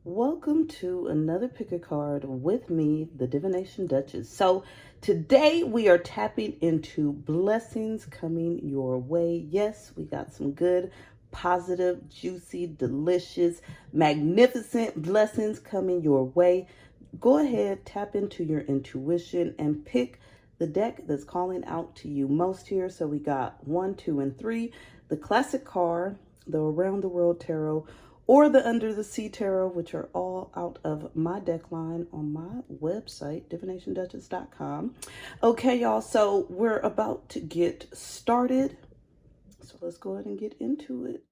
Welcome to another pick a card with me, the Divination Duchess. So today we are tapping into blessings coming your way. Yes, we got some good, positive, juicy, delicious, magnificent blessings coming your way. Go ahead, tap into your intuition and pick the deck that's calling out to you most here. So we got 1, 2, and 3, the classic card, the Around the World Tarot, or the Under the Sea Tarot, which are all out of my deck line on my website, divinationduchess.com. Okay, y'all, so we're about to get started. So let's go ahead and get into it.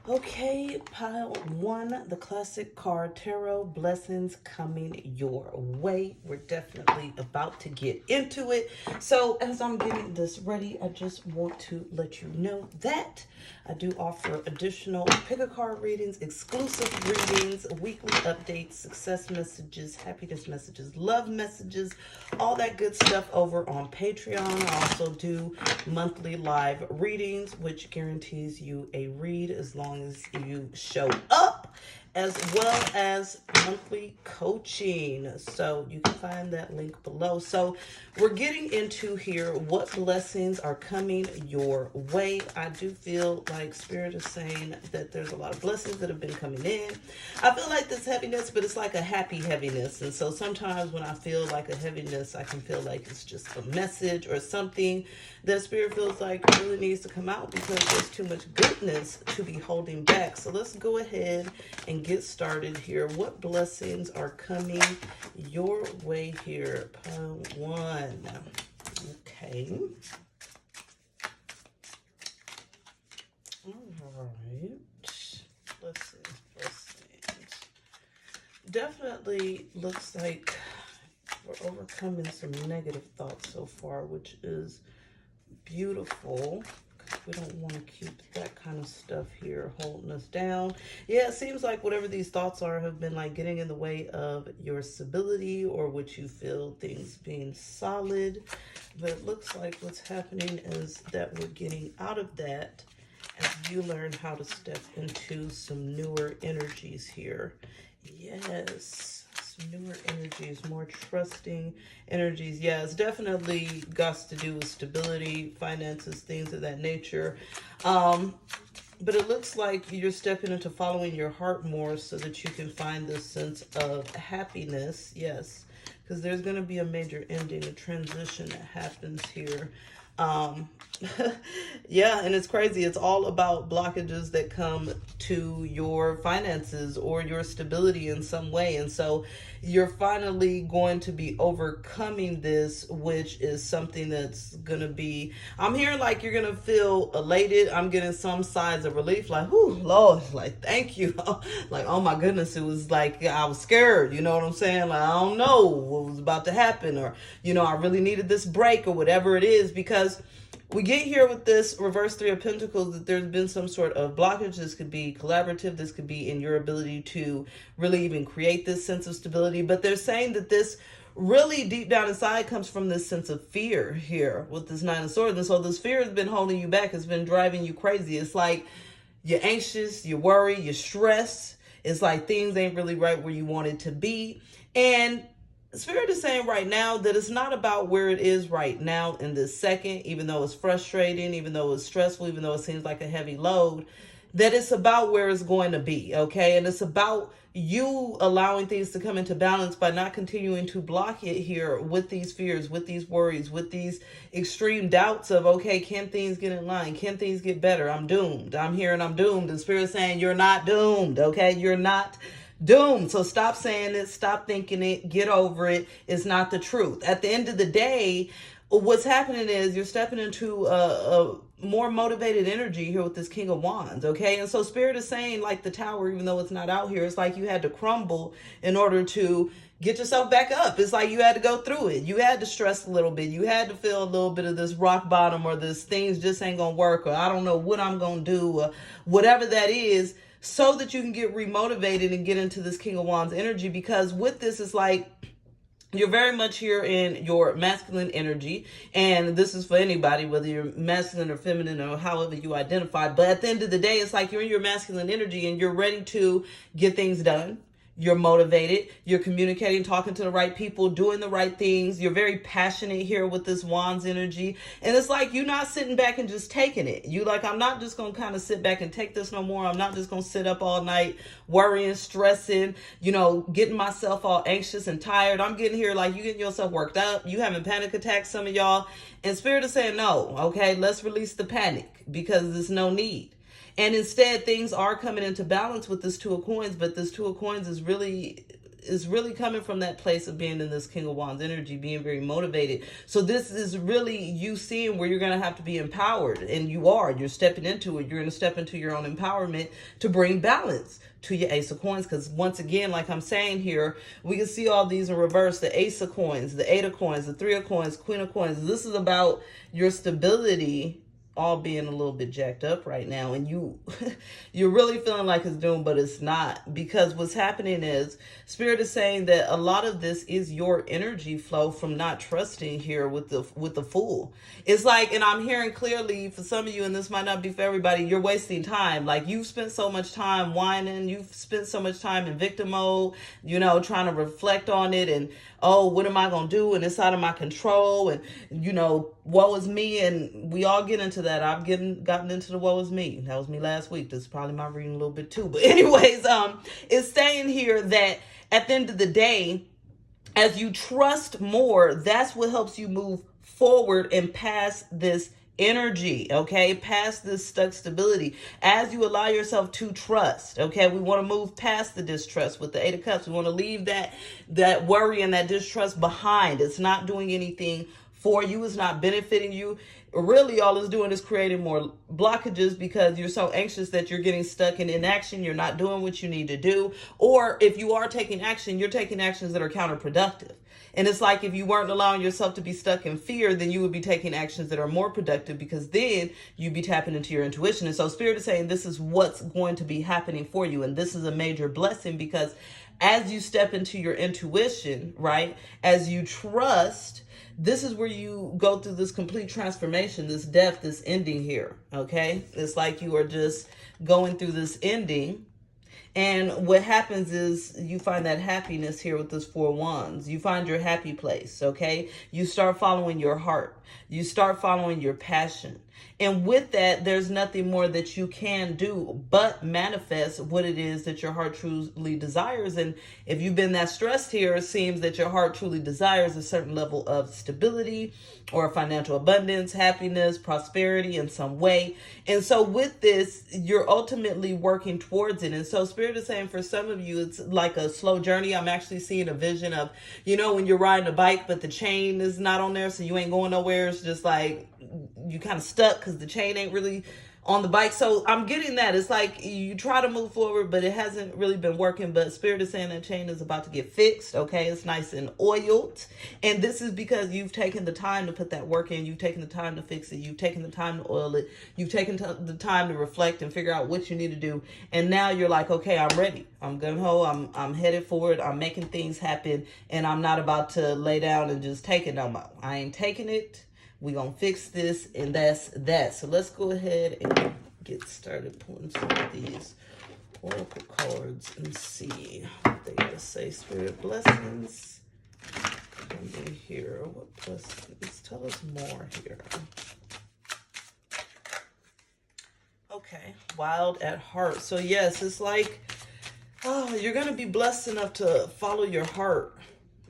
Okay, pile 1, the classic card tarot, blessings coming your way. We're definitely about to get into it. So as I'm getting this ready, I just want to let you know that I do offer additional pick a card readings, exclusive readings, weekly updates, success messages, happiness messages, love messages, all that good stuff over on Patreon. I also do monthly live readings, which guarantees you a read as long as you show up, as well as monthly coaching. So you can find that link below. So we're getting into here what blessings are coming your way. I do feel like Spirit is saying that there's a lot of blessings that have been coming in. I feel like this heaviness, but it's like a happy heaviness. And so sometimes when I feel like a heaviness, I can feel like it's just a message or something that Spirit feels like really needs to come out because there's too much goodness to be holding back. So let's go ahead and get started here. What blessings are coming your way here? Pile 1. Okay. All right. Blessings. Definitely looks like we're overcoming some negative thoughts so far, which is beautiful. We don't want to keep that kind of stuff here holding us down. Yeah, it seems like whatever these thoughts are have been like getting in the way of your stability or what you feel things being solid. But it looks like what's happening is that we're getting out of that as you learn how to step into some newer energies here. Yes. Newer energies, more trusting energies. Yeah, it's definitely got to do with stability, finances, things of that nature. But it looks like you're stepping into following your heart more so that you can find this sense of happiness. Yes, because there's going to be a major ending, a transition that happens here. Yeah, and it's crazy. It's all about blockages that come to your finances or your stability in some way. And so you're finally going to be overcoming this, which is something that's going to be, I'm hearing like you're going to feel elated. I'm getting some signs of relief, like, whew, Lord, like, thank you. Like, oh my goodness, it was like, I was scared. You know what I'm saying? Like, I don't know what was about to happen, or, you know, I really needed this break or whatever it is, because we get here with this reverse 3 of Pentacles that there's been some sort of blockage. This could be collaborative. This could be in your ability to really even create this sense of stability. But they're saying that this really deep down inside comes from this sense of fear here with this 9 of Swords. And so this fear has been holding you back. It's been driving you crazy. It's like you're anxious, you worry, you're stressed. It's like things ain't really right where you want it to be. And Spirit is saying right now that it's not about where it is right now in this second, even though it's frustrating, even though it's stressful, even though it seems like a heavy load, that it's about where it's going to be, okay? And it's about you allowing things to come into balance by not continuing to block it here with these fears, with these worries, with these extreme doubts of, okay, can things get in line? Can things get better? I'm doomed. I'm here and I'm doomed. And Spirit is saying you're not doomed, okay? You're not doomed. So stop saying it, stop thinking it, get over it. It's not the truth. At the end of the day, what's happening is you're stepping into a more motivated energy here with this King of Wands, okay? And so Spirit is saying, like the Tower, even though it's not out here, it's like you had to crumble in order to get yourself back up. It's like you had to go through it. You had to stress a little bit. You had to feel a little bit of this rock bottom, or this things just ain't gonna work, or I don't know what I'm gonna do, or whatever that is, so that you can get remotivated and get into this King of Wands energy. Because with this, it's like You're very much here in your masculine energy, and this is for anybody, whether you're masculine or feminine or however you identify. But at the end of the day, it's like you're in your masculine energy and you're ready to get things done. You're motivated, you're communicating, talking to the right people, doing the right things. You're very passionate here with this Wands energy. And it's like you're not sitting back and just taking it. You like, I'm not just going to kind of sit back and take this no more. I'm not just going to sit up all night worrying, stressing, getting myself all anxious and tired. I'm getting here like you getting yourself worked up. You having panic attacks, some of y'all. And Spirit is saying, no, okay, let's release the panic because there's no need. And instead, things are coming into balance with this Two of Coins, but this Two of Coins is really coming from that place of being in this King of Wands energy, being very motivated. So this is really you seeing where you're going to have to be empowered, and you're stepping into it. You're going to step into your own empowerment to bring balance to your Ace of Coins, because once again, like I'm saying here, we can see all these in reverse: the Ace of Coins, the Eight of Coins, the Three of Coins, Queen of Coins. This is about your stability all being a little bit jacked up right now, and you're really feeling like it's doomed, but it's not, because what's happening is Spirit is saying that a lot of this is your energy flow from not trusting here with the Fool. It's like, and I'm hearing clearly for some of you, and this might not be for everybody, you're wasting time. Like, you've spent so much time whining, you've spent so much time in victim mode, trying to reflect on it, and oh, what am I going to do? And it's out of my control. And, woe is me. And we all get into that. I've gotten into the woe is me. That was me last week. This is probably my reading a little bit too. But anyways, it's saying here that at the end of the day, as you trust more, that's what helps you move forward and past this energy, okay, past this stuck stability. As you allow yourself to trust, okay, we want to move past the distrust with the Eight of Cups. We want to leave that worry and that distrust behind. It's not doing anything for you. It's not benefiting you. Really, all it's doing is creating more blockages, because you're so anxious that you're getting stuck in inaction. You're not doing what you need to do. Or if you are taking action, you're taking actions that are counterproductive. And it's like, if you weren't allowing yourself to be stuck in fear, then you would be taking actions that are more productive, because then you'd be tapping into your intuition. And so Spirit is saying this is what's going to be happening for you. And this is a major blessing, because as you step into your intuition, right, as you trust, this is where you go through this complete transformation, this death, this ending here, okay? It's like you are just going through this ending. And what happens is you find that happiness here with this Four Wands. You find your happy place, okay? You start following your heart. You start following your passion. And with that, there's nothing more that you can do but manifest what it is that your heart truly desires. And if you've been that stressed here, it seems that your heart truly desires a certain level of stability or financial abundance, happiness, prosperity in some way. And so with this, you're ultimately working towards it. And so Spirit is saying for some of you, it's like a slow journey. I'm actually seeing a vision of, when you're riding a bike, but the chain is not on there, so you ain't going nowhere. It's just like you kind of stuck because the chain ain't really on the bike. So I'm getting that. It's like you try to move forward, but it hasn't really been working. But Spirit is saying that chain is about to get fixed. Okay, it's nice and oiled. And this is because you've taken the time to put that work in. You've taken the time to fix it. You've taken the time to oil it. You've taken the time to reflect and figure out what you need to do. And now you're like, okay, I'm ready. I'm gung-ho. I'm headed forward. I'm making things happen. And I'm not about to lay down and just take it no more. I ain't taking it. We're going to fix this, and that's that. So let's go ahead and get started pulling some of these oracle cards and see what they got to say. Spirit blessings. Come in here. What blessings? Tell us more here. Okay. Wild at heart. So yes, it's like, you're going to be blessed enough to follow your heart.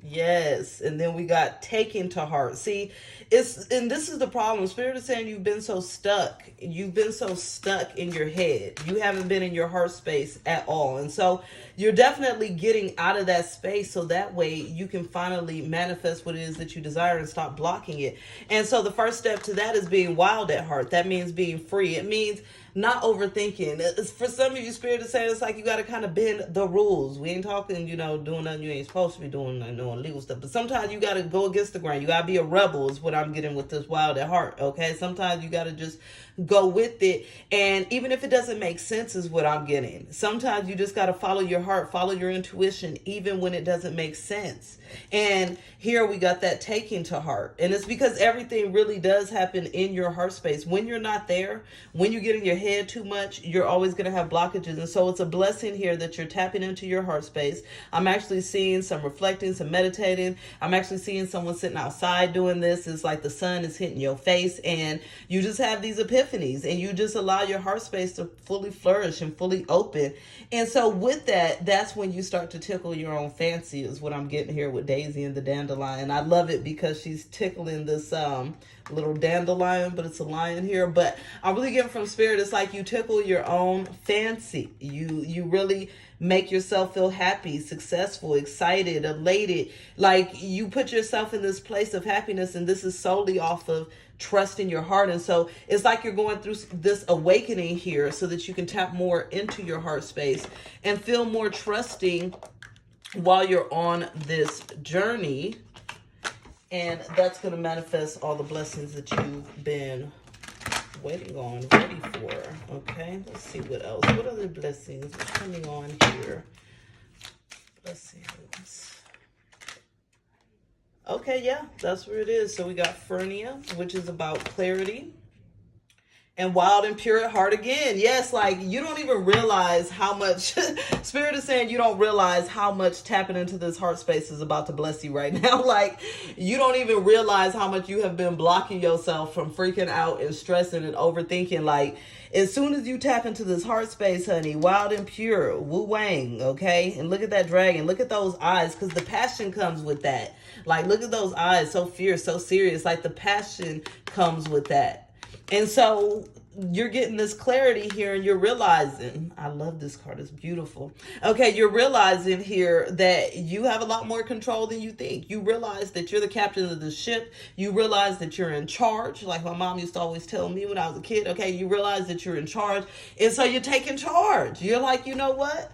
Yes. And then we got taken to heart. See, and this is the problem. Spirit is saying you've been so stuck. You've been so stuck in your head. You haven't been in your heart space at all. And so you're definitely getting out of that space, so that way you can finally manifest what it is that you desire and stop blocking it. And so the first step to that is being wild at heart. That means being free. It means not overthinking. For some of you, Spirit is saying it's like you got to kind of bend the rules. We ain't talking, doing nothing you ain't supposed to be doing, doing legal stuff. But sometimes you got to go against the grain. You got to be a rebel is what I'm getting with this wild at heart, okay? Sometimes you got to just go with it. And even if it doesn't make sense, is what I'm getting. Sometimes you just got to follow your heart, follow your intuition, even when it doesn't make sense. And here we got that taking to heart. And it's because everything really does happen in your heart space. When you're not there, when you get in your head too much, you're always going to have blockages. And so it's a blessing here that you're tapping into your heart space. I'm actually seeing some reflecting, some meditating. I'm actually seeing someone sitting outside doing this. It's like the sun is hitting your face and you just have these epiphanies and you just allow your heart space to fully flourish and fully open. And so with that, that's when you start to tickle your own fancy, is what I'm getting here with Daisy and the dandelion. I love it because she's tickling this little dandelion, but it's a lion here. But I'm really getting from spirit, it's like you tickle your own fancy. You really make yourself feel happy, successful, excited, elated. Like you put yourself in this place of happiness, and this is solely off of trust in your heart. And so it's like you're going through this awakening here so that you can tap more into your heart space and feel more trusting while you're on this journey. And that's going to manifest all the blessings that you've been waiting on, ready for. Okay, let's see what else. What other blessings are coming on here? Blessings. Okay, yeah, that's where it is. So we got Fernia, which is about clarity. And wild and pure at heart again. Yes, like you don't even realize how much Spirit is saying, you don't realize how much tapping into this heart space is about to bless you right now. Like you don't even realize how much you have been blocking yourself from freaking out and stressing and overthinking. Like as soon as you tap into this heart space, honey, wild and pure, woo wang, okay? And look at that dragon. Look at those eyes, because the passion comes with that. Like look at those eyes, so fierce, so serious. Like the passion comes with that. And so you're getting this clarity here and you're realizing, I love this card, it's beautiful. Okay, you're realizing here that you have a lot more control than you think. You realize that you're the captain of the ship. You realize that you're in charge, like my mom used to always tell me when I was a kid. Okay, you realize that you're in charge. And so you're taking charge. You're like, you know what?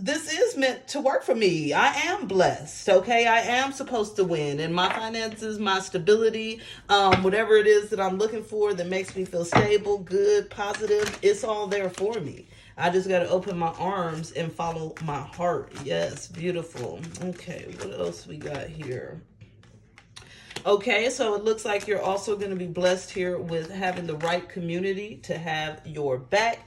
This is meant to work for me. I am blessed. Okay, I am supposed to win, and my finances, my stability, whatever it is that I'm looking for that makes me feel stable, good, positive, it's all there for me. I just got to open my arms and follow my heart. Yes, beautiful. Okay, what else we got here? Okay, so it looks like you're also going to be blessed here with having the right community to have your back.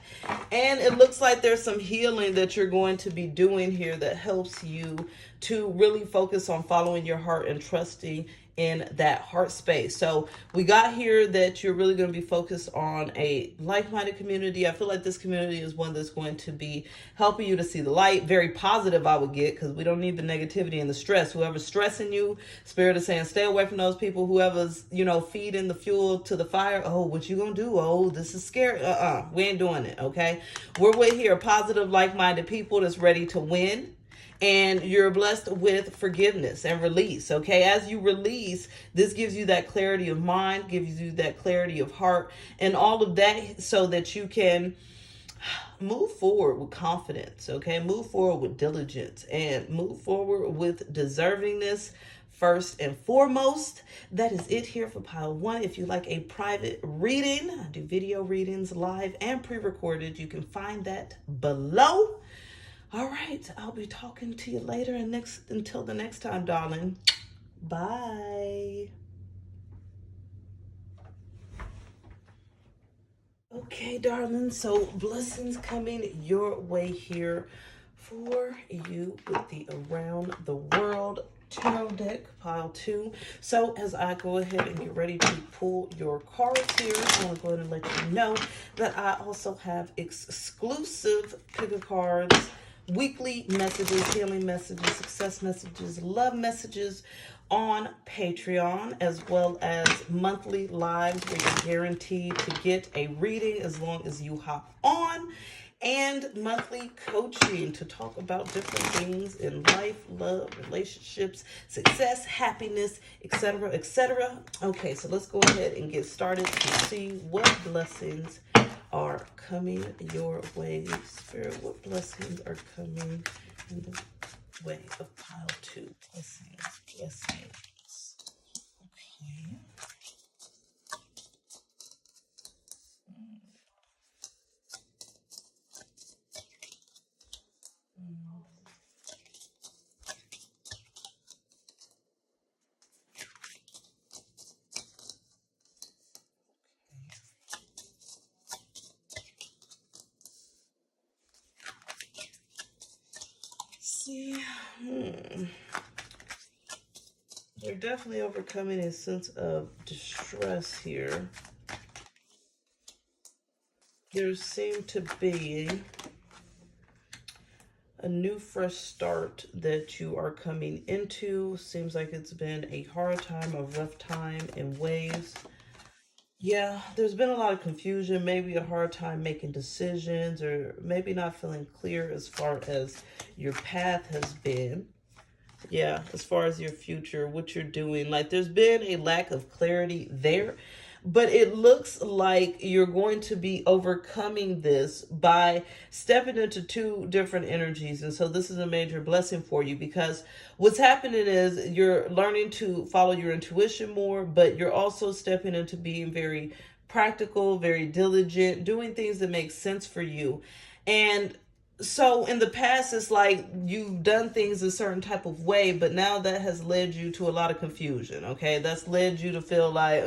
And it looks like there's some healing that you're going to be doing here that helps you to really focus on following your heart and trusting in that heart space. So we got here that you're really going to be focused on a like-minded community. I feel like this community is one that's going to be helping you to see the light. Very positive, I would get, because we don't need the negativity and the stress. Whoever's stressing you, Spirit is saying stay away from those people. Whoever's, feeding the fuel to the fire. Oh, what you gonna do? Oh, this is scary. We ain't doing it, okay? We're with here positive, like-minded people that's ready to win. And you're blessed with forgiveness and release. Okay, as you release, this gives you that clarity of mind, gives you that clarity of heart, and all of that so that you can move forward with confidence. Okay, move forward with diligence and move forward with deservingness. First and foremost, that is it here for pile one. If you like a private reading, I do video readings live and pre-recorded. You can find that below. All right, I'll be talking to you later, and until the next time, darling. Bye. Okay, darling, so blessings coming your way here for you with the Around the World Tarot deck, pile 2. So as I go ahead and get ready to pull your cards here, I want to go ahead and let you know that I also have exclusive pick a cards, weekly messages, healing messages, success messages, love messages on Patreon, as well as monthly lives where you're guaranteed to get a reading as long as you hop on, and monthly coaching to talk about different things in life, love, relationships, success, happiness, etc., etc. Okay, so let's go ahead and get started to see what blessings are coming your way. Spirit, what blessings are coming in the way of pile 2? Blessings. Okay. see. They're definitely overcoming a sense of distress here. There seemed to be a new fresh start that you are coming into. Seems like it's been a hard time, a rough time in ways. Yeah, there's been a lot of confusion, maybe a hard time making decisions, or maybe not feeling clear as far as your path has been. Yeah, as far as your future, what you're doing. Like there's been a lack of clarity there, but it looks like you're going to be overcoming this by stepping into two different energies. And so this is a major blessing for you, because what's happening is you're learning to follow your intuition more, but you're also stepping into being very practical, very diligent, doing things that make sense for you. And so in the past, it's like you've done things a certain type of way, but now that has led you to a lot of confusion. Okay, that's led you to feel like,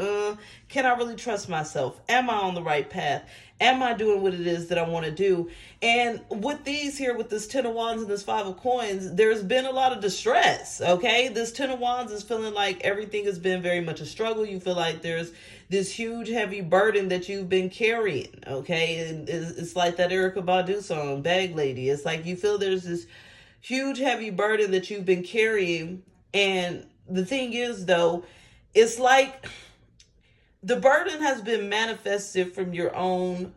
can I really trust myself? Am I on the right path? Am I doing what it is that I want to do? And with these here, with this 10 of wands and this 5 of coins, there's been a lot of distress. Okay, this 10 of wands is feeling like everything has been very much a struggle. You feel like there's this huge heavy burden that you've been carrying. Okay, and it's like that Erykah Badu song, Bag Lady. It's like you feel there's this huge heavy burden that you've been carrying. And the thing is, though, it's like the burden has been manifested from your own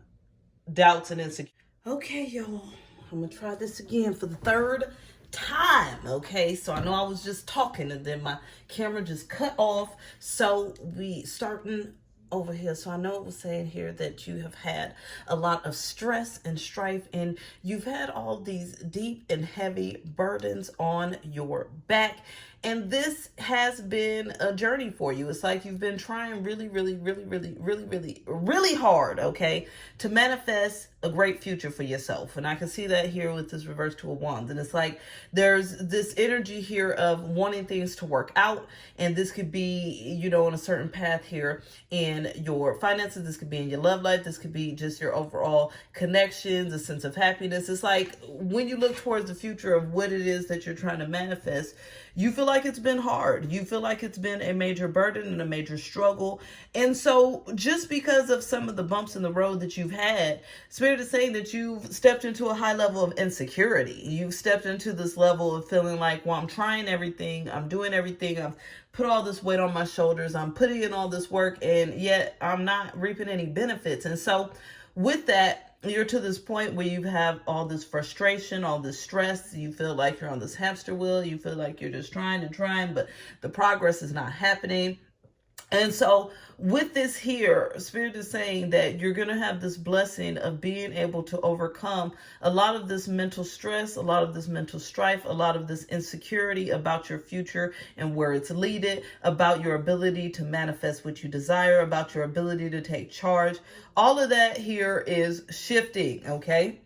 doubts and insecurities. Okay, y'all, I'm gonna try this again for the third time. Okay, so I know I was just talking and then my camera just cut off. So we starting over here. So I know it was saying here that you have had a lot of stress and strife, and you've had all these deep and heavy burdens on your back. And this has been a journey for you. It's like you've been trying really, really, really, really, really, really, really hard, okay, to manifest a great future for yourself. And I can see that here with this reverse 2 of wands. And it's like there's this energy here of wanting things to work out. And this could be, you know, on a certain path here in your finances. This could be in your love life. This could be just your overall connections, a sense of happiness. It's like when you look towards the future of what it is that you're trying to manifest, you feel like it's been hard. You feel like it's been a major burden and a major struggle. And so just because of some of the bumps in the road that you've had, Spirit is saying that you've stepped into a high level of insecurity. You've stepped into this level of feeling like, well, I'm trying everything. I'm doing everything. I've put all this weight on my shoulders. I'm putting in all this work, and yet I'm not reaping any benefits. And so with that, you're to this point where you have all this frustration, all this stress. You feel like you're on this hamster wheel. You feel like you're just trying and trying, but the progress is not happening. And so with this here, Spirit is saying that you're going to have this blessing of being able to overcome a lot of this mental stress, a lot of this mental strife, a lot of this insecurity about your future and where it's leaded, about your ability to manifest what you desire, about your ability to take charge. All of that here is shifting, okay?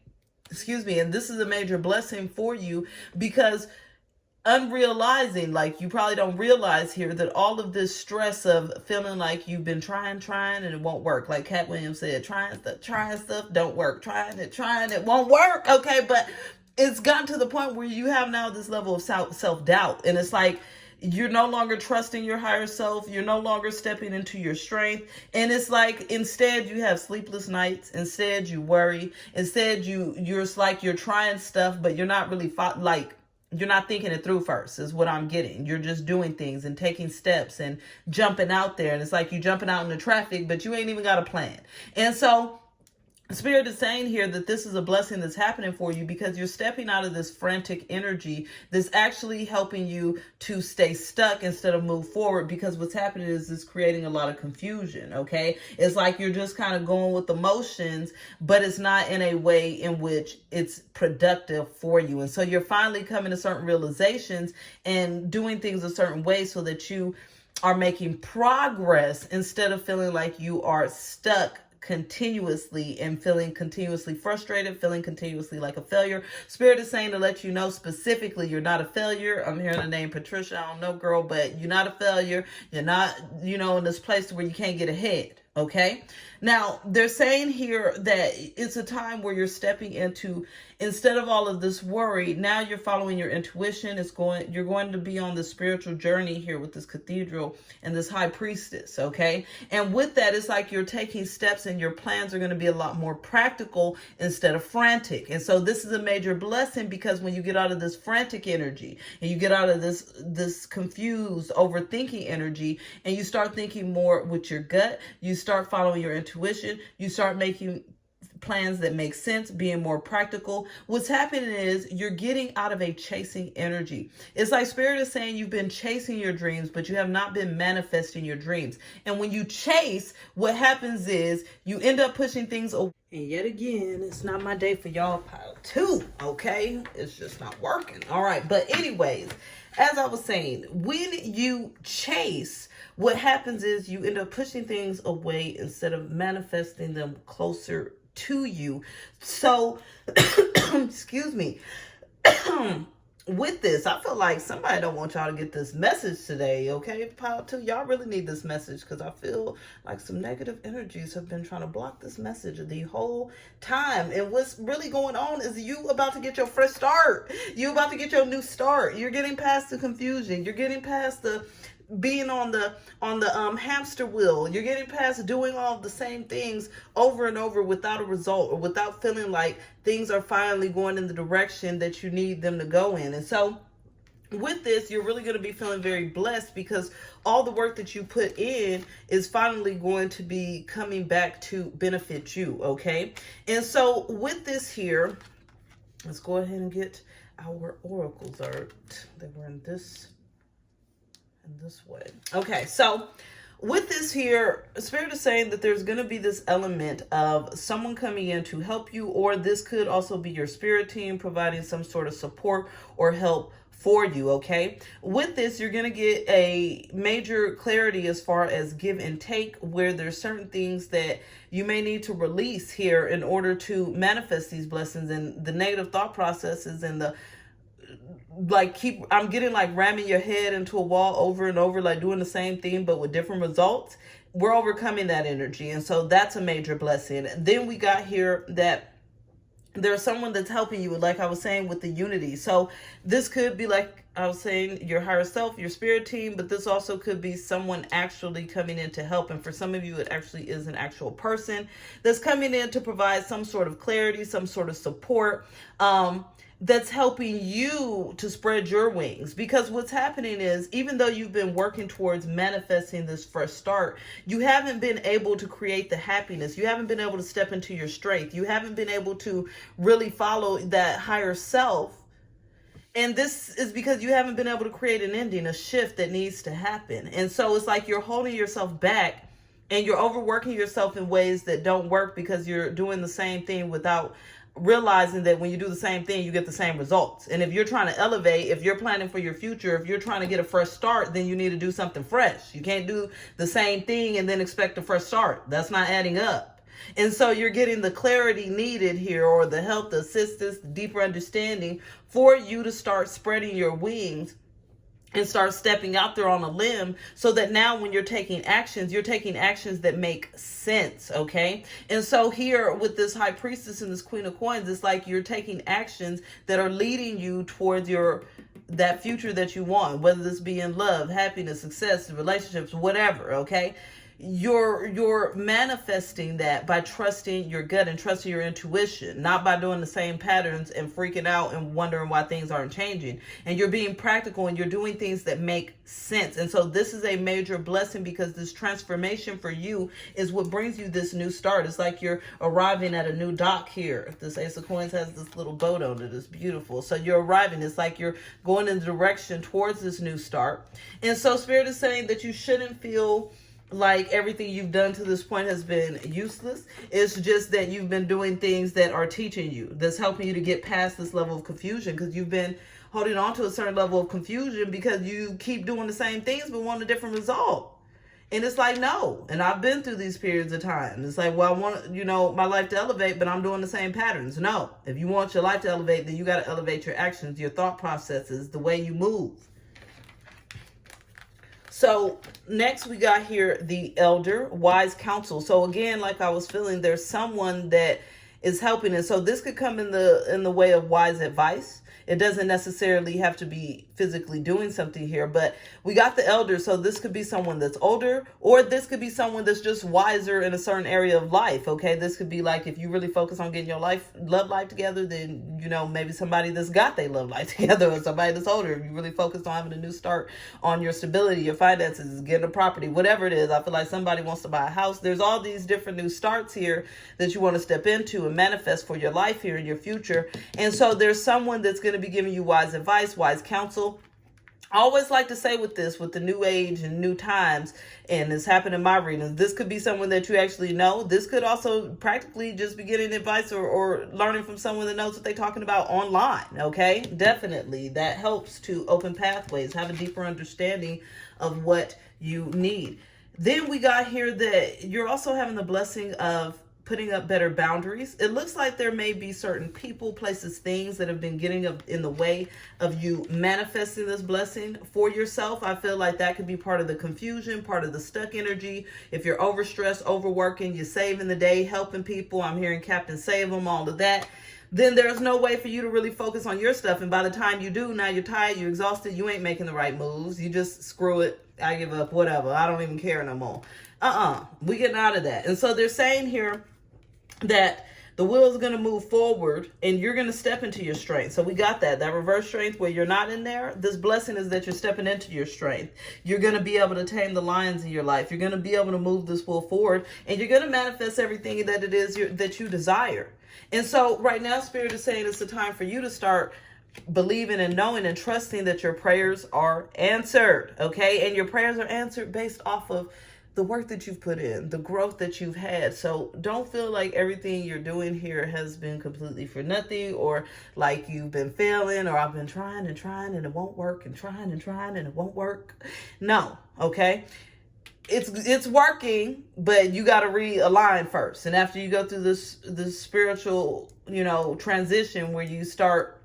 Excuse me. And this is a major blessing for you, because unrealizing, like you probably don't realize here, that all of this stress of feeling like you've been trying and it won't work, like Cat Williams said, trying stuff don't work, trying it won't work. Okay, but it's gotten to the point where you have now this level of self-doubt, and it's like you're no longer trusting your higher self. You're no longer stepping into your strength. And it's like, instead you have sleepless nights. Instead you worry. Instead you're like, you're trying stuff, but you're not really you're not thinking it through first, is what I'm getting. You're just doing things and taking steps and jumping out there. And it's like you jumping out in the traffic, but you ain't even got a plan. And so Spirit is saying here that this is a blessing that's happening for you, because you're stepping out of this frantic energy that's actually helping you to stay stuck instead of move forward, because what's happening is it's creating a lot of confusion, okay? It's like you're just kind of going with the motions, but it's not in a way in which it's productive for you. And so you're finally coming to certain realizations and doing things a certain way so that you are making progress instead of feeling like you are stuck continuously and feeling continuously frustrated, feeling continuously like a failure. Spirit is saying to let you know specifically, you're not a failure. I'm hearing the name Patricia. I don't know, girl, but you're not a failure. You're not, in this place where you can't get ahead. Okay. Now they're saying here that it's a time where you're stepping into, instead of all of this worry, now you're following your intuition. You're going to be on the spiritual journey here with this cathedral and this high priestess. Okay. And with that, it's like you're taking steps and your plans are going to be a lot more practical instead of frantic. And so this is a major blessing, because when you get out of this frantic energy and you get out of this confused, overthinking energy, and you start thinking more with your gut, you start following your intuition, you start making plans that make sense, being more practical. What's happening is you're getting out of a chasing energy. It's like Spirit is saying you've been chasing your dreams, but you have not been manifesting your dreams. And when you chase, what happens is you end up pushing things away. And yet again, it's not my day for y'all pile 2, okay? It's just not working. All right, but anyways, as I was saying, when you chase, what happens is you end up pushing things away instead of manifesting them closer to you. So, excuse me. With this, I feel like somebody don't want y'all to get this message today, okay? Pile 2, y'all really need this message, because I feel like some negative energies have been trying to block this message the whole time. And what's really going on is you about to get your fresh start. You about to get your new start. You're getting past the confusion. You're getting past the being on the hamster wheel. You're getting past doing all the same things over and over without a result, or without feeling like things are finally going in the direction that you need them to go in. And so with this, you're really going to be feeling very blessed, because all the work that you put in is finally going to be coming back to benefit you. Okay. And so with this here, let's go ahead and get our oracles. They were in this way. Okay, so with this here, Spirit is saying that there's going to be this element of someone coming in to help you, or this could also be your spirit team providing some sort of support or help for you. Okay, with this, you're going to get a major clarity as far as give and take, where there's certain things that you may need to release here in order to manifest these blessings, and the negative thought processes and the I'm getting like ramming your head into a wall over and over, like doing the same thing but with different results. We're overcoming that energy, and so that's a major blessing. Then we got here that there's someone that's helping you, like I was saying, with the unity. So this could be, like I was saying, your higher self, your spirit team, but this also could be someone actually coming in to help. And for some of you, it actually is an actual person that's coming in to provide some sort of clarity, some sort of support, that's helping you to spread your wings. Because what's happening is, even though you've been working towards manifesting this fresh start, you haven't been able to create the happiness. You haven't been able to step into your strength. You haven't been able to really follow that higher self. And this is because you haven't been able to create an ending, a shift that needs to happen. And so it's like you're holding yourself back, and you're overworking yourself in ways that don't work, because you're doing the same thing without realizing that when you do the same thing, you get the same results. And if you're trying to elevate, if you're planning for your future, if you're trying to get a fresh start, then you need to do something fresh. You can't do the same thing and then expect a fresh start. That's not adding up. And so you're getting the clarity needed here, or the help, the assistance, the deeper understanding for you to start spreading your wings and start stepping out there on a limb, so that now when you're taking actions that make sense. Okay. And so here with this high priestess and this queen of coins, it's like you're taking actions that are leading you towards that future that you want, whether this be in love, happiness, success, relationships, whatever. Okay. You're manifesting that by trusting your gut and trusting your intuition, not by doing the same patterns and freaking out and wondering why things aren't changing. And you're being practical, and you're doing things that make sense. And so this is a major blessing, because this transformation for you is what brings you this new start. It's like you're arriving at a new dock here. This Ace of Coins has this little boat on it. It's beautiful. So you're arriving. It's like you're going in the direction towards this new start. And so Spirit is saying that you shouldn't feel like everything you've done to this point has been useless. It's just that you've been doing things that are teaching you, that's helping you to get past this level of confusion, because you've been holding on to a certain level of confusion because you keep doing the same things but want a different result. And it's like, no. And I've been through these periods of time. It's like, well, I want, my life to elevate, but I'm doing the same patterns. No. If you want your life to elevate, then you got to elevate your actions, your thought processes, the way you move. So next we got here the elder, wise counsel. So again, like I was feeling, there's someone that is helping. And so this could come in the way of wise advice. It doesn't necessarily have to be physically doing something here, but we got the elder. So this could be someone that's older, or this could be someone that's just wiser in a certain area of life. Okay. This could be like, if you really focus on getting your love life together, then, you know, maybe somebody that's got their love life together, or somebody that's older. If you really focus on having a new start on your stability, your finances, getting a property, whatever it is. I feel like somebody wants to buy a house. There's all these different new starts here that you want to step into and manifest for your life here in your future. And so there's someone that's going to be giving you wise advice, wise counsel. I always like to say with this, with the new age and new times, and it's happened in my readings, this could be someone that you actually know. This could also practically just be getting advice or learning from someone that knows what they're talking about online. Okay, definitely that helps to open pathways, have a deeper understanding of what you need. Then we got here that you're also having the blessing of putting up better boundaries. It looks like there may be certain people, places, things that have been getting in the way of you manifesting this blessing for yourself. I feel like that could be part of the confusion, part of the stuck energy. If you're overstressed, overworking, you're saving the day, helping people. I'm hearing Captain Save them, all of that. Then there's no way for you to really focus on your stuff. And by the time you do, now you're tired, you're exhausted, you ain't making the right moves. You just screw it. I give up, whatever. I don't even care no more. We getting out of that. And so they're saying here that the wheel is going to move forward and you're going to step into your strength. So we got that reverse strength where you're not in there. This blessing is that you're stepping into your strength. You're going to be able to tame the lions in your life. You're going to be able to move this wheel forward, and you're going to manifest everything that it is that you desire. And so right now, Spirit is saying it's the time for you to start believing and knowing and trusting that your prayers are answered. Okay. And your prayers are answered based off of the work that you've put in, the growth that you've had. So don't feel like everything you're doing here has been completely for nothing, or like you've been failing, or I've been trying and trying and it won't work, and trying and trying and it won't work. No, okay? It's working, but you got to realign first. And after you go through this spiritual, transition where you start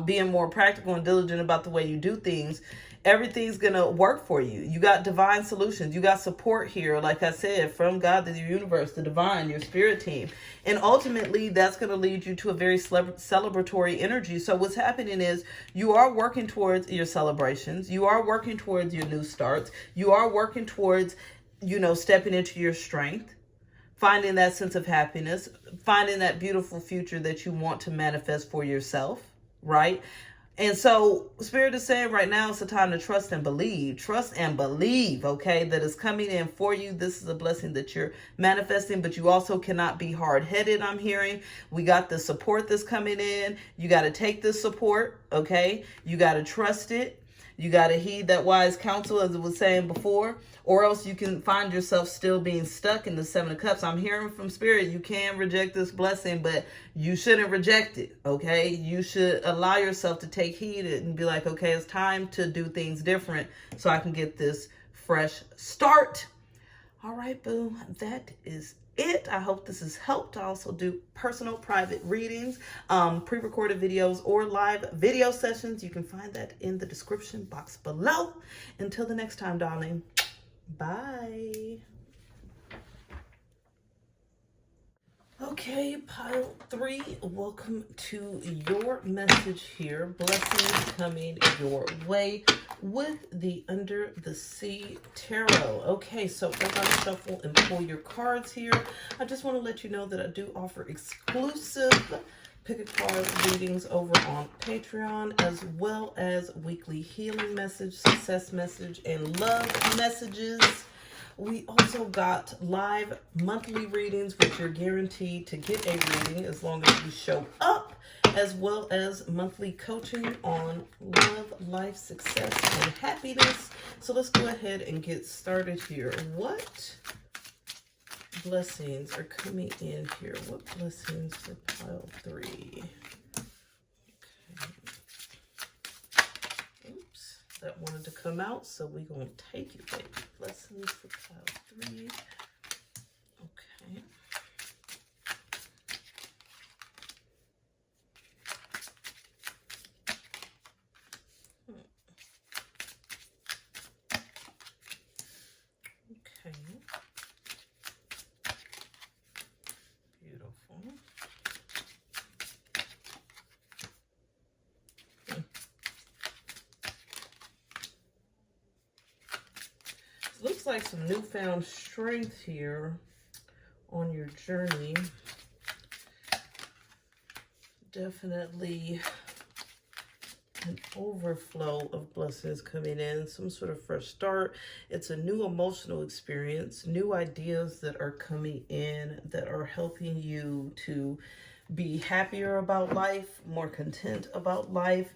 being more practical and diligent about the way you do things, everything's going to work for you. You got divine solutions. You got support here, like I said, from God, the universe, the divine, your spirit team. And ultimately, that's going to lead you to a very celebratory energy. So what's happening is you are working towards your celebrations. You are working towards your new starts. You are working towards, stepping into your strength, finding that sense of happiness, finding that beautiful future that you want to manifest for yourself, right? And so Spirit is saying right now it's a time to trust and believe. Trust and believe, okay, that is coming in for you. This is a blessing that you're manifesting, but you also cannot be hard-headed, I'm hearing. We got the support that's coming in. You got to take this support, okay? You got to trust it. You got to heed that wise counsel, as it was saying before, or else you can find yourself still being stuck in the Seven of Cups. I'm hearing from Spirit, you can reject this blessing, but you shouldn't reject it, okay? You should allow yourself to take heed and be like, okay, it's time to do things different so I can get this fresh start. All right, boo, that is it. I hope this has helped. I also do personal private readings, pre-recorded videos, or live video sessions. You can find that in the description box below. Until the next time, darling. Bye. Okay, pile 3, welcome to your message here. Blessings coming your way with the Under the Sea Tarot. Okay, so as I shuffle and pull your cards here, I just want to let you know that I do offer exclusive pick a card readings over on Patreon, as well as weekly healing message, success message, and love messages. We also got live monthly readings, which you're guaranteed to get a reading as long as you show up, as well as monthly coaching on love, life, success, and happiness. So let's go ahead and get started here. What blessings are coming in here? What blessings for pile 3? That wanted to come out, so we're going to take it, baby. Blessings for pile 3. Okay. looks like some newfound strength here on your journey. Definitely an overflow of blessings coming in, some sort of fresh start. It's a new emotional experience, new ideas that are coming in that are helping you to be happier about life, more content about life,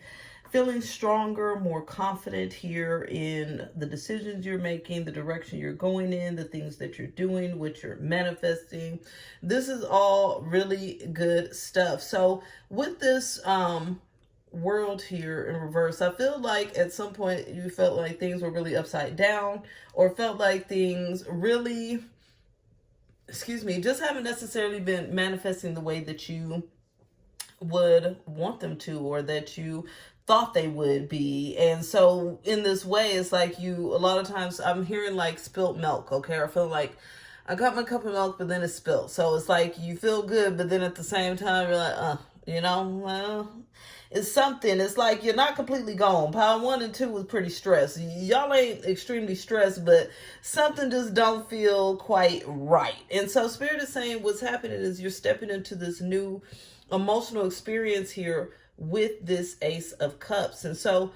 feeling stronger, more confident here in the decisions you're making, the direction you're going in, the things that you're doing, what you're manifesting. This is all really good stuff. So with this world here in reverse, I feel like at some point you felt like things were really upside down, or felt like things really, just haven't necessarily been manifesting the way that you would want them to, or that you thought they would be. And so in this way, it's like a lot of times I'm hearing like spilt milk, okay? I feel like I got my cup of milk, but then it's spilled. So it's like you feel good, but then at the same time, you're like, well, it's something. It's like you're not completely gone. Power 1 and 2 was pretty stressed. Y'all ain't extremely stressed, but something just don't feel quite right. And so Spirit is saying what's happening is you're stepping into this new emotional experience here with this Ace of Cups. And so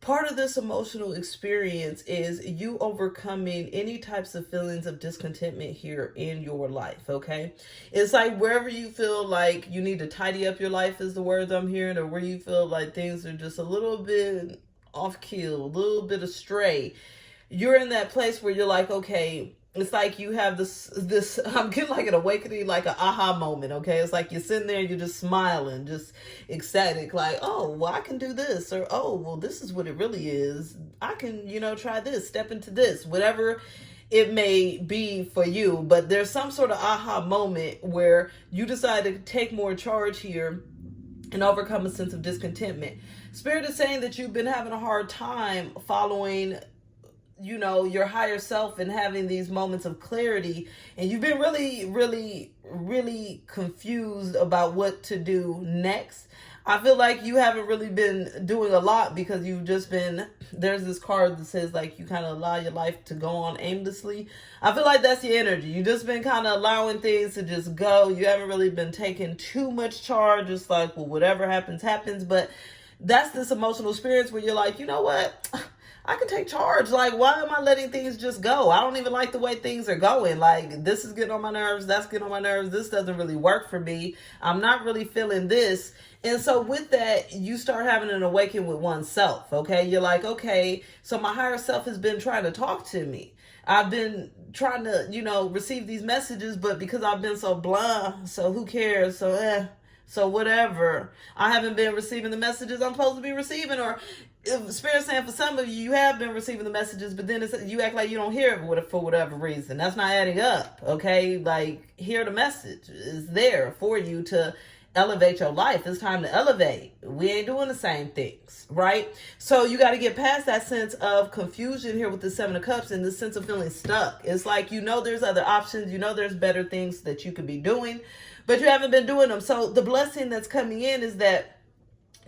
part of this emotional experience is you overcoming any types of feelings of discontentment here in your life, okay? It's like wherever you feel like you need to tidy up your life is the words I'm hearing, or where you feel like things are just a little bit off keel, a little bit astray. You're in that place where you're like, okay, it's like you have this I'm getting like an awakening, like an aha moment, okay? It's like you're sitting there and you're just smiling, just ecstatic, like, oh, well, I can do this, or, oh, well, this is what it really is. I can, try this, step into this, whatever it may be for you. But there's some sort of aha moment where you decide to take more charge here and overcome a sense of discontentment. Spirit is saying that you've been having a hard time following your higher self and having these moments of clarity, and you've been really, really, really confused about what to do next. I feel like you haven't really been doing a lot because you've just been, there's this card that says like you kind of allow your life to go on aimlessly. I feel like that's your energy. You've just been kind of allowing things to just go. You haven't really been taking too much charge. It's like, well, whatever happens, happens. But that's this emotional experience where you're like, you know what? I can take charge. Like, why am I letting things just go? I don't even like the way things are going. Like, this is getting on my nerves. That's getting on my nerves. This doesn't really work for me. I'm not really feeling this. And so with that, you start having an awakening with oneself, okay? You're like, okay, so my higher self has been trying to talk to me. I've been trying to, receive these messages, but because I've been so blah, so who cares? So whatever. I haven't been receiving the messages I'm supposed to be receiving, or Spirit saying for some of you, you have been receiving the messages, but then you act like you don't hear it for whatever reason. That's not adding up, okay? Like, hear the message. It's there for you to elevate your life. It's time to elevate. We ain't doing the same things, right? So you got to get past that sense of confusion here with the Seven of Cups and this sense of feeling stuck. It's like, there's other options. There's better things that you could be doing, but you haven't been doing them. So the blessing that's coming in is that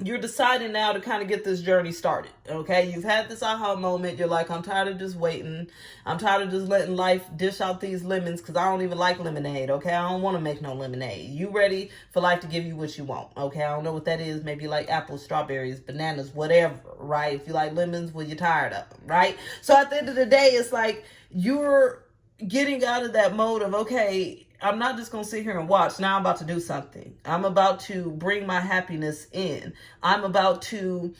you're deciding now to kind of get this journey started, okay? You've had this aha moment. You're like, I'm tired of just waiting. I'm tired of just letting life dish out these lemons because I don't even like lemonade, okay? I don't want to make no lemonade. You ready for life to give you what you want, okay? I don't know what that is. Maybe you like apples, strawberries, bananas, whatever, right? If you like lemons, well, you're tired of them, right? So at the end of the day, it's like you're getting out of that mode of, okay, I'm not just going to sit here and watch. Now I'm about to do something. I'm about to bring my happiness in. I'm about to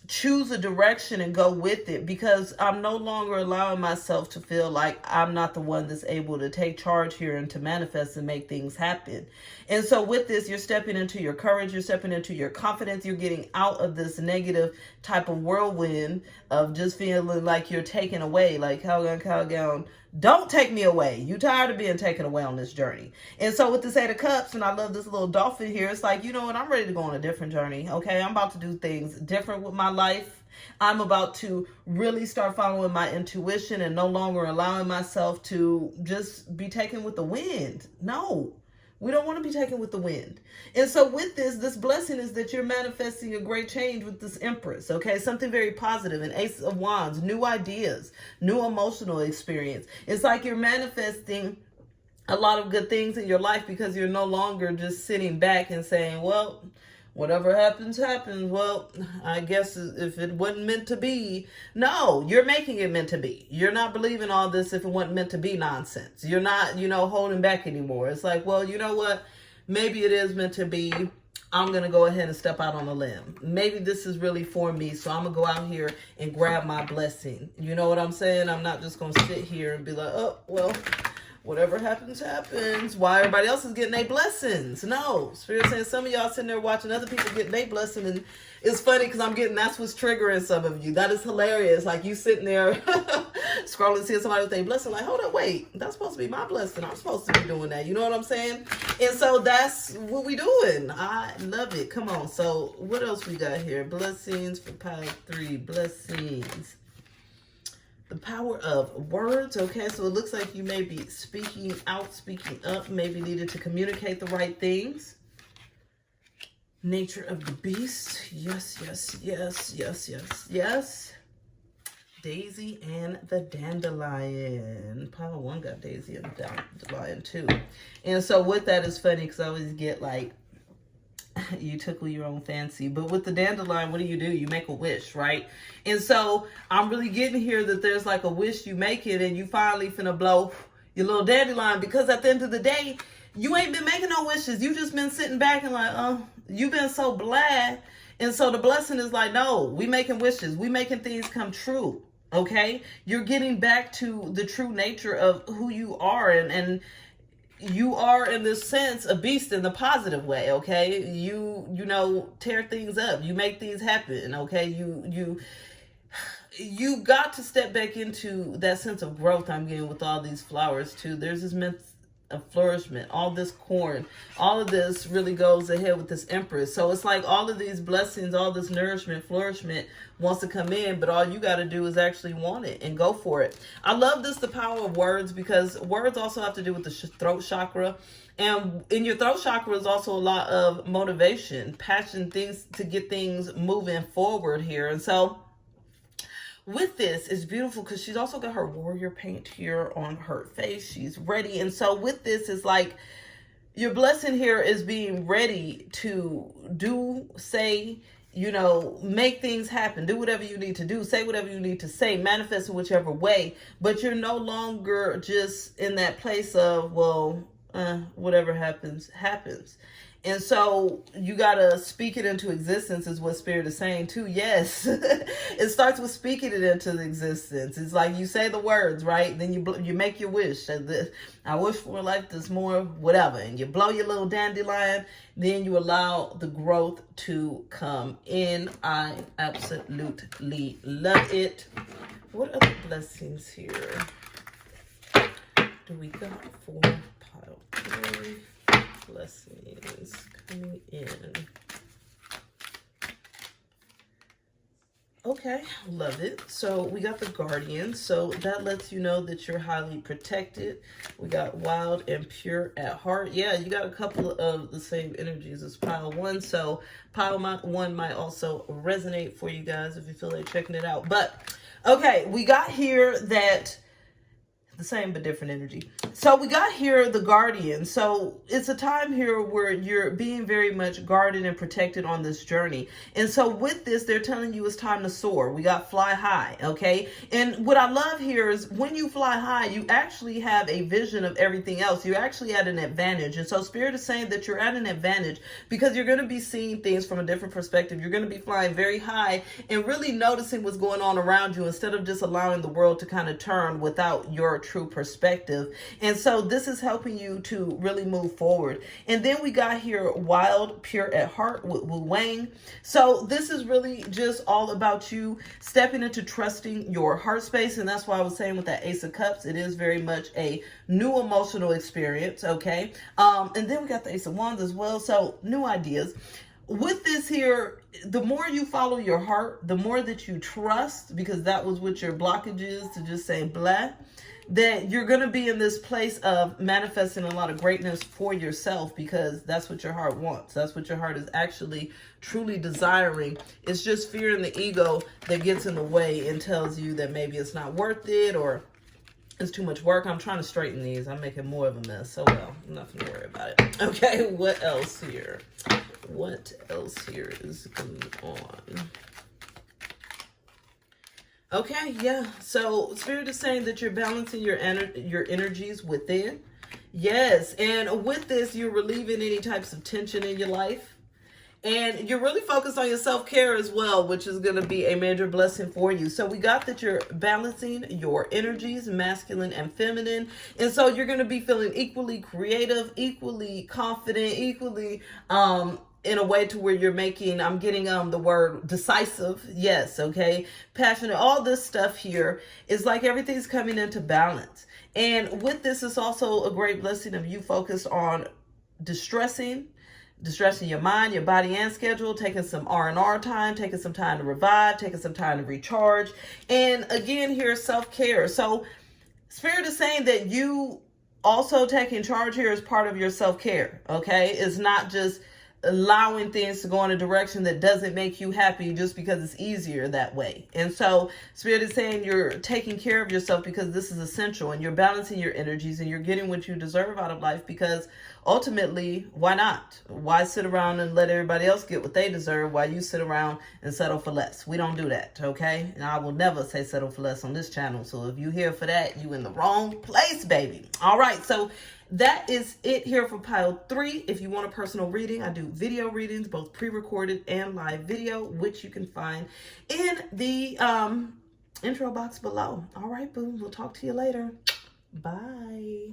choose a direction and go with it, because I'm no longer allowing myself to feel like I'm not the one that's able to take charge here and to manifest and make things happen. And so with this, you're stepping into your courage. You're stepping into your confidence. You're getting out of this negative type of whirlwind of just feeling like you're taken away, like Calgon, don't take me away. You tired of being taken away on this journey. And so with this Eight of Cups, and I love this little dolphin here, it's like, you know what? I'm ready to go on a different journey. Okay, I'm about to do things different with my life. I'm about to really start following my intuition and no longer allowing myself to just be taken with the wind. No. We don't want to be taken with the wind. And so with this blessing is that you're manifesting a great change with this Empress, okay? Something very positive, an Ace of Wands, new ideas, new emotional experience. It's like you're manifesting a lot of good things in your life because you're no longer just sitting back and saying, well, whatever happens, happens. Well, I guess if it wasn't meant to be. No, you're making it meant to be. You're not believing all this if it wasn't meant to be nonsense. You're not, holding back anymore. It's like, well, you know what? Maybe it is meant to be. I'm going to go ahead and step out on a limb. Maybe this is really for me. So I'm going to go out here and grab my blessing. You know what I'm saying? I'm not just going to sit here and be like, oh, well, whatever happens, happens. Why everybody else is getting their blessings? No. Spirit saying some of y'all sitting there watching other people getting their blessing. And it's funny because that's what's triggering some of you. That is hilarious. Like you sitting there scrolling, seeing somebody with their blessing. Like, hold on, wait. That's supposed to be my blessing. I'm supposed to be doing that. You know what I'm saying? And so that's what we doing. I love it. Come on. So what else we got here? Blessings for pile 3. Blessings. The power of words, okay? So it looks like you may be speaking out, speaking up, maybe needed to communicate the right things. Nature of the beast. Yes, yes, yes, yes, yes, yes. Daisy and the dandelion. Pile 1 got Daisy and the dandelion too. And so with that, it's funny because I always get like, you tickle your own fancy. But with the dandelion, what do? You make a wish, right? And so I'm really getting here that there's like a wish you make it and you finally finna blow your little dandelion, because at the end of the day, you ain't been making no wishes. You just been sitting back and like, oh, you've been so bland. And so the blessing is like, no, we making wishes. We making things come true. Okay? You're getting back to the true nature of who you are, and you are, in this sense, a beast in the positive way, okay? You tear things up. You make things happen, okay? You got to step back into that sense of growth I'm getting with all these flowers, too. There's this sense of flourishment, all this corn, all of this really goes ahead with this Empress. So it's like all of these blessings, all this nourishment, flourishment wants to come in, but all you got to do is actually want it and go for it. I love this, the power of words, because words also have to do with the throat chakra. And in your throat chakra is also a lot of motivation, passion, things to get things moving forward here. And so with this, it's beautiful because she's also got her warrior paint here on her face. She's ready. And so with this, it's like your blessing here is being ready to do, say, make things happen. Do whatever you need to do. Say whatever you need to say. Manifest in whichever way. But you're no longer just in that place of, well, whatever happens, happens. And so you got to speak it into existence is what Spirit is saying too. Yes, it starts with speaking it into existence. It's like you say the words, right? Then you make your wish. I wish for a life that's more whatever. And you blow your little dandelion. Then you allow the growth to come in. I absolutely love it. What other blessings here do we got for pile 3? Blessings coming in. Okay, love it. So we got the Guardian. So that lets you know that you're highly protected. We got wild and pure at heart. Yeah, you got a couple of the same energies as pile 1. So pile 1 might also resonate for you guys if you feel like checking it out. But okay, we got here that the same but different energy. So we got here the Guardian. So it's a time here where you're being very much guarded and protected on this journey. And so with this, they're telling you it's time to soar. We got fly high, okay? And what I love here is when you fly high, you actually have a vision of everything else. You're actually at an advantage. And so Spirit is saying that you're at an advantage because you're going to be seeing things from a different perspective. You're going to be flying very high and really noticing what's going on around you instead of just allowing the world to kind of turn without your true perspective. And so this is helping you to really move forward. And then we got here wild, pure at heart with Wu Wang. So this is really just all about you stepping into trusting your heart space. And that's why I was saying with that Ace of Cups, it is very much a new emotional experience. Okay. And then we got the Ace of Wands as well. So new ideas. With this here, the more you follow your heart, the more that you trust, because that was what your blockage is, to just say blah, that you're going to be in this place of manifesting a lot of greatness for yourself, because that's what your heart wants. That's what your heart is actually truly desiring. It's just fear and the ego that gets in the way and tells you that maybe it's not worth it, or it's too much work. I'm trying to straighten these. I'm making more of a mess. So, well, nothing to worry about it. Okay, what else here? What else here is going on? Okay, yeah. So Spirit is saying that you're balancing your energies within. Yes, and with this, you're relieving any types of tension in your life. And you're really focused on your self-care as well, which is going to be a major blessing for you. So we got that you're balancing your energies, masculine and feminine. And so you're going to be feeling equally creative, equally confident, equally in a way to where you're making, I'm getting the word decisive. Yes, okay. Passionate. All this stuff here is like everything's coming into balance. And with this, it's also a great blessing of you focused on distressing your mind, your body, and schedule, taking some R&R time, taking some time to revive, taking some time to recharge. And again, here's self-care. So Spirit is saying that you also taking charge here is part of your self-care, okay? It's not just allowing things to go in a direction that doesn't make you happy just because it's easier that way. And so Spirit is saying you're taking care of yourself because this is essential, and you're balancing your energies, and you're getting what you deserve out of life, because ultimately, why not? Why sit around and let everybody else get what they deserve while you sit around and settle for less? We don't do that, okay? And I will never say settle for less on this channel. So if you're here for that, you in the wrong place, baby. All right, so that is it here for pile 3. If you want a personal reading, I do video readings, both pre-recorded and live video, which you can find in the intro box below. All right, boo. We'll talk to you later. Bye.